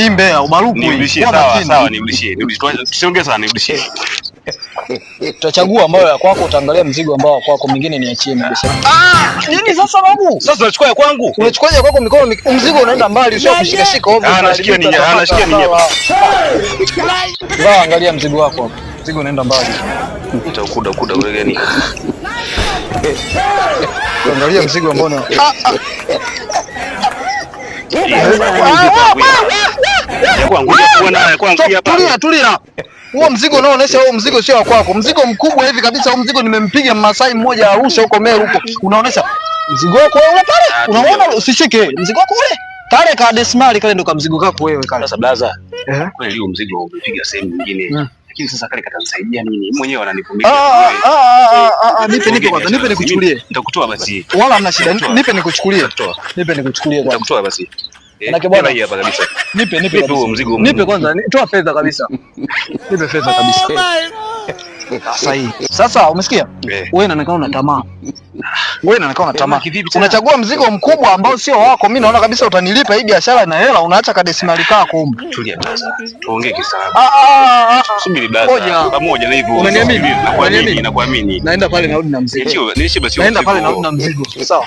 Hii mbea umaruku. Nirudishie sawa, nirudishie. Tusiongee sana, nirudishie. Tutachagua ambayo ya kwako, utaangalia mzigo ambao wa kwako, mwingine niachie biashara. Nini sasa babu? Sasa unachukua ya kwangu. Unachukua ya kwako mikono, mzigo unaenda mbali, sio kushika ovyo. Anashikia nini hapa? Angalia mzigo wako hapo. Mzigo unaenda mbali. Ukuda ule gani? Angalia mzigo ambao una Tulia. Huo mzigo unaoonyesha, huo mzigo sio wa kwako. Mzigo mkubwa hivi kabisa, huo mzigo nimempiga Masai mmoja Arusha huko Meru huko. Unaonyesha mzigo wako wewe pale. Unaona, usishike. Mzigo wako ule. Kale ka desimali kale ndo ka mzigo wako wewe kale. Sasa blaza. Kweli huo mzigo umepiga sehemu nyingine. Lakini sasa kale katanisaidia nini? Mwenyewe ananivumilia. Nipe kwanza, nipe nikuchukulie. Nitakutoa basi. Wala hamna shida. Nipe nikuchukulie. Nipe nikuchukulie kwanza. Nitakutoa basi. Manake bwana hapa kabisa. Nipe huo mzigo. Nipe kwanza, toa fedha kabisa. Nipe fedha kabisa. Sasa hii. Sasa umesikia? Wewe unaonekana una tamaa. Unachagua mzigo mkubwa ambao sio wako. Mimi naona kabisa utanilipa hii biashara ina hela, unaacha kadesimali kako huko. Tulia blaza. Tuongee kisababu. Subiri blaza. Pamoja na hivyo. Unaniamini? Nakuamini. Naenda pale narudi na mzigo. Niishi basi. Naenda pale narudi na mzigo. Sawa.